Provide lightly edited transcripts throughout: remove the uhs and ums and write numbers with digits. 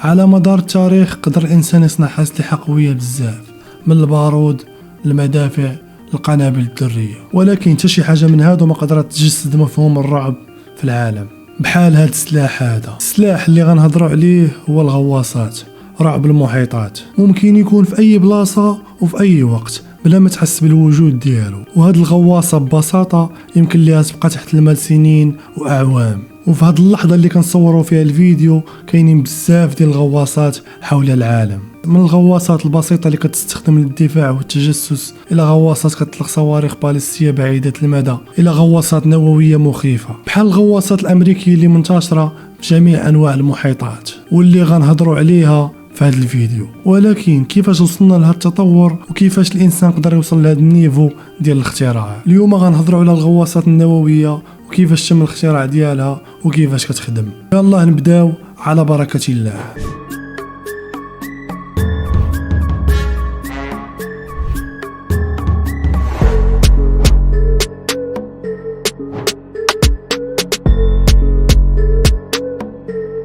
على مدار التاريخ قدر الانسان يصنع اسلحه قويه بزاف، من البارود، المدافع، القنابل الذريه، ولكن حتى شي حاجه من هادو ما قدرت تجسد مفهوم الرعب في العالم بحال هاد السلاح. هذا السلاح اللي غنهضروا عليه هو الغواصات، رعب المحيطات. ممكن يكون في اي بلاصه وفي اي وقت بلا ما تحس بالوجود ديالو، وهاد الغواصه ببساطه يمكن ليها تبقى تحت الماء سنين واعوام. وفي هاد اللحظه اللي كنصوروا فيها الفيديو كاينين بزاف ديال الغواصات حول العالم، من الغواصات البسيطه اللي كتستخدم للدفاع والتجسس الى غواصات كتطلق صواريخ باليستيه بعيده المدى، الى غواصات نوويه مخيفه بحال الغواصات الامريكيه اللي منتشره في جميع انواع المحيطات واللي غنهضروا عليها في هذا الفيديو. ولكن كيفاش وصلنا لهذا التطور وكيفاش الانسان قدر يوصل لهذا النيفو ديال الاختراع؟ اليوم غنهضروا على الغواصات النوويه وكيفاش تم الاختراع ديالها وكيفاش كتخدم. يلا نبداو على بركه الله.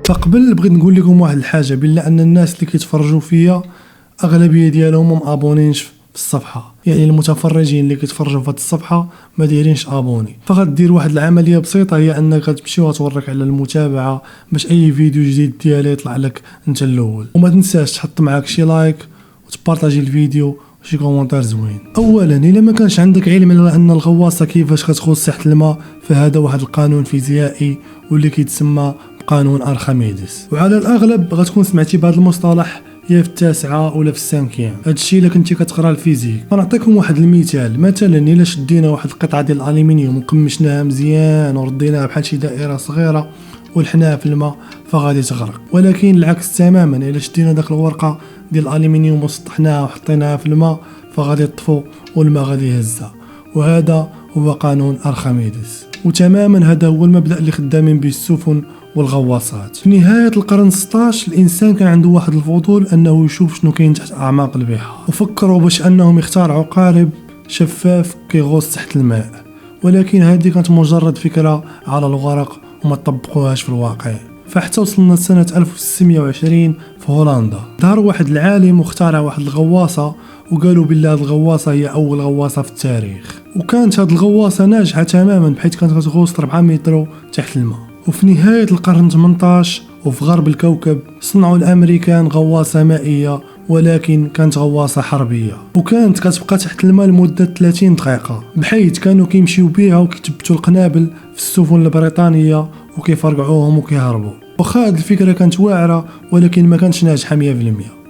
فقبل بغيت نقول لكم واحد الحاجه، بلا ان الناس اللي كيتفرجوا فيا اغلبيه ديالهم ما ابونينش في الصفحه، يعني المتفرجين اللي كيتفرجوا في هذه الصفحه ما دايرينش ابوني. فغدير واحد العمليه بسيطه، هي انك تمشي وتورك على المتابعه باش اي فيديو جديد ديالي يطلع لك انت الاول. وما تنساش تحط معاك شي لايك وتبارطاجي الفيديو وشي كومونتير زوين. اولا الا ما كانش عندك علم على ان الغواصه كيفاش كتغوص تحت الماء، فهذا واحد القانون فيزيائي واللي كيتسمى قانون أرخميدس، وعلى الأغلب غتكون سمعتي بهذا المصطلح يا في التاسعة ولا في السانكيام. هادشي إلا كنتي كتقرا الفيزيك. غنعطيكم واحد المثال، مثلا إلا شدينا واحد القطعة ديال الألمنيوم وقمشناها مزيان ورديناها بحال شي دائرة صغيرة ولحناها في الماء فغادي تغرق. ولكن العكس تماما، إلا شدينا داك الورقة ديال الألمنيوم وسطحناها وحطيناها في الماء فغادي تطفو والماء غادي يهزها. وهذا هو قانون أرخميدس، وتماما هذا هو المبدأ اللي خدامين به السفن والغواصات. في نهاية القرن 16 الإنسان كان عنده واحد الفضول أنه يشوف شنو كاين تحت أعماق البحار، وفكروا باش أنهم يخترعوا قارب شفاف كيغوص تحت الماء. ولكن هذه كانت مجرد فكرة على الورق وما طبقوهاش في الواقع. فحتى وصلنا لسنة 1620 في هولندا ظهر واحد العالم واخترع واحد الغواصة، وقالوا بالله هذه الغواصة هي أول غواصة في التاريخ. وكانت هذه الغواصة ناجحة تماما بحيث كانت كتغوص 4 متر تحت الماء. وفي نهاية القرن 18 وفي غرب الكوكب صنعوا الأمريكان غواصة مائية، ولكن كانت غواصة حربية وكانت كتبقى تحت الماء لمدة 30 دقيقة، بحيث كانوا كيمشيو بها وكيتبتوا القنابل في السفن البريطانية وكيفرقعوهم وكيهربوا. وخا هاد الفكرة كانت واعرة ولكن ما كانتش ناجحة 100%.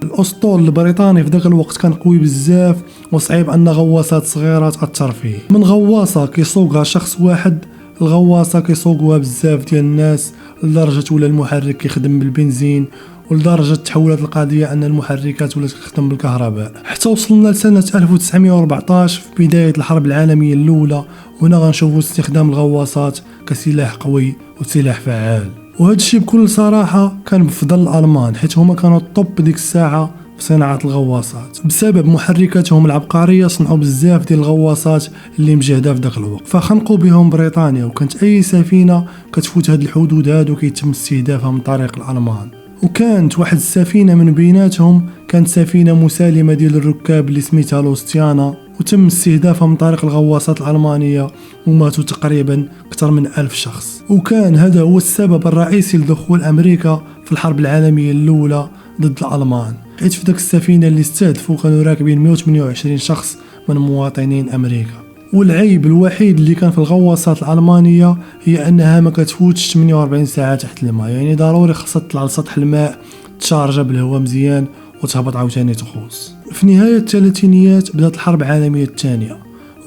الأسطول البريطاني في ذاك الوقت كان قوي بزاف وصعيب أن غواصات صغيرة تأثر فيه. من غواصة كيسوقها شخص واحد الغواصة كيسوقوها بزاف ديال الناس، لدرجة ولا المحرك كيخدم بالبنزين، ولدرجة تحولت القضية أن المحركات ولات كتخدم بالكهرباء. حتى وصلنا لسنة 1914 في بداية الحرب العالمية الأولى، وهنا غنشوفوا استخدام الغواصات كسلاح قوي وسلاح فعال. وهذا الشيء بكل صراحة كان بفضل الألمان، حيث هما كانوا الطب ديك الساعة في صناعة الغواصات. بسبب محركاتهم العبقرية صنعوا بزاف ديال الغواصات اللي مجهدة في داك الوقت، فخنقوا بهم بريطانيا، وكانت أي سفينة كتفوت هاد الحدود هادو كيتم استهدافها من طريق الألمان. وكانت واحد السفينة من بيناتهم كانت سفينة مسالمة ديال الركاب اللي سميتها لوستيانا، وتم استهدافها من طريق الغواصات الألمانية وماتوا تقريبا أكثر من 1000 شخص. وكان هذا هو السبب الرئيسي لدخول أمريكا في الحرب العالمية الأولى ضد الألمان، حيث في داك السفينة اللي استهدفوا كانوا راكبين 128 شخص من مواطنين أمريكا. والعيب الوحيد اللي كان في الغواصات الألمانية هي أنها ما كتفوتش 48 ساعة تحت الماء، يعني ضروري خاصها تطلع لسطح الماء تشارجا بالهواء مزيان وتهبط عاوتاني تغوص. في نهاية الثلاثينيات بدات الحرب العالمية الثانية،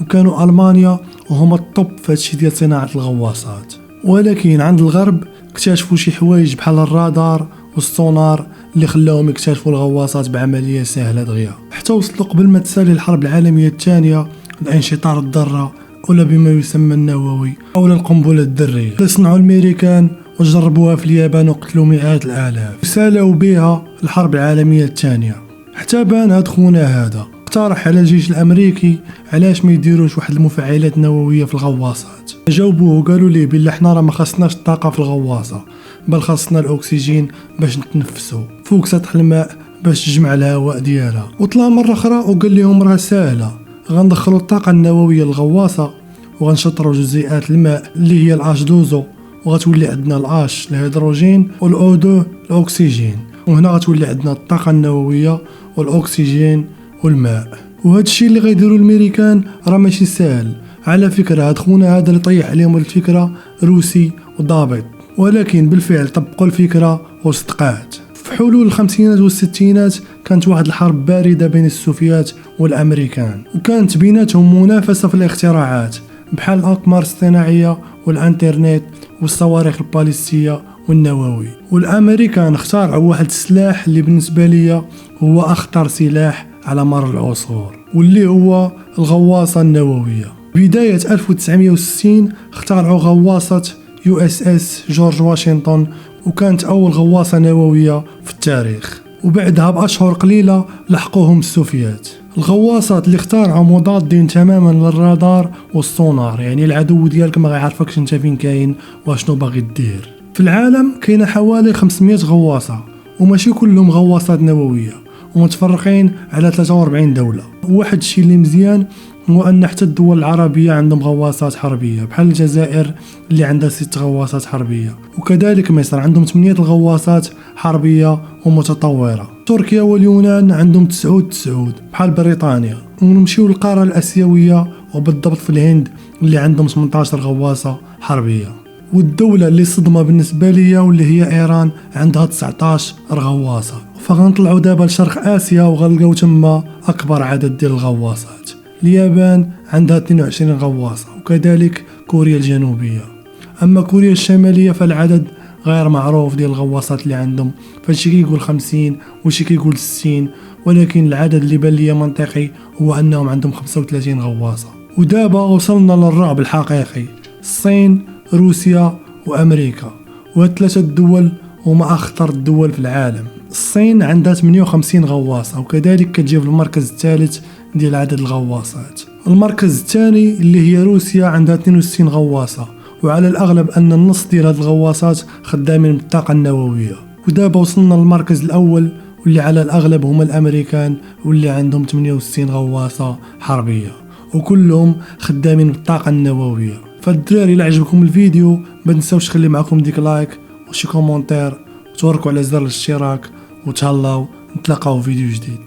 وكانوا ألمانيا وهما الطب في هادشي ديال صناعة الغواصات. ولكن عند الغرب اكتشفوا شي حوايج بحال الرادار والسونار اللي خلاهم يكتشفوا الغواصات بعملية سهلة دغيا. حتى وصلوا قبل ما تسالي الحرب العالمية الثانية لانشطار الذرة ولا بما يسمى النووي أو القنبلة الذرية اللي صنعوا الأمريكان وجربوها في اليابان وقتلوا مئات الآلاف، وسالوا بها الحرب العالمية الثانية. حتى بان هاد خونا هذا اقترح على الجيش الامريكي علاش ما يديروش واحد المفاعلات نوويه في الغواصات. جاوبوه قالوا ليه بلا حنا راه ما خاصناش الطاقه في الغواصه، بل خاصنا الاكسجين باش نتنفسوا. فوق سطح الماء باش تجمع الهواء ديالها. وطلع مرة أخرى وقال لهم راه ساهلة، غندخلوا الطاقة النووية للغواصة وغنشطروا جزيئات الماء اللي هي الH2O، وغتولي عندنا الH الهيدروجين والO2 الأكسجين، وهنا غتولي عندنا الطاقة النووية والأكسجين والماء. وهذا الشيء اللي غيديروا الامريكان راه ماشي ساهل. على فكرة هاد خونا هذا اللي طيح عليهم الفكرة روسي وضابط، ولكن بالفعل طبقوا الفكرة وصدقات. في حلول الخمسينات والستينات كانت واحد الحرب باردة بين السوفيات والامريكان، وكانت بيناتهم منافسة في الاختراعات بحال الأقمار الصناعية والانترنت والصواريخ الباليستية والنووي. والامريكان اخترعوا واحد السلاح اللي بالنسبة لي هو اخطر سلاح على مر العصور، واللي هو الغواصة النووية. بداية 1960 اخترعوا غواصة USS جورج واشنطن، وكانت أول غواصة نووية في التاريخ. وبعدها بأشهر قليلة لحقوهم السوفيات. الغواصات اللي اخترعوا مضادين تماما للرادار والسونار، يعني العدو ديالك ما غيعرفكش انت فين كاين واشنو باغي دير. في العالم كاين حوالي 500 غواصة، وماشي كلهم غواصات نووية، ومتفرقين على 43 دولة. وواحد الشيء اللي مزيان هو أن حتى الدول العربية عندهم غواصات حربية، بحال الجزائر اللي عندها 6 غواصات حربية، وكذلك مصر عندهم 8 غواصات حربية ومتطورة. تركيا واليونان عندهم 9 بحال بريطانيا. ونمشيو للقارة الآسيوية وبالضبط في الهند اللي عندهم 18 غواصة حربية. والدولة اللي صدمة بالنسبة لي واللي هي إيران عندها 19 غواصة. فغنطلعوا دابا لشرق آسيا وغنلقاو تما أكبر عدد ديال الغواصات. اليابان عندها 22 غواصة، وكذلك كوريا الجنوبية. أما كوريا الشمالية فالعدد غير معروف ديال الغواصات اللي عندهم، فشي كيقول 50 وشي كيقول 60، ولكن العدد اللي بان لي منطقي هو أنهم عندهم 35 غواصة. ودابا وصلنا للرعب الحقيقي، الصين، روسيا وأمريكا. وهاد 3 الدول هما أخطر الدول في العالم. الصين عندها 58 غواصة، وكذلك كتجي في المركز الثالث ديال عدد الغواصات. المركز الثاني اللي هي روسيا عندها 62 غواصة، وعلى الأغلب أن النص ديال هاد الغواصات خدامين بالطاقة النووية. ودابا وصلنا للمركز الأول واللي على الأغلب هما الأمريكان، واللي عندهم 68 غواصة حربية، وكلهم خدامين بالطاقة النووية. فالدراري إلا عجبكم الفيديو ما تنساوش تخلي معكم ديك لايك وشي كومنتير، وتوركوا على زر الاشتراك، وتهلاو نتلاقاو في فيديو جديد.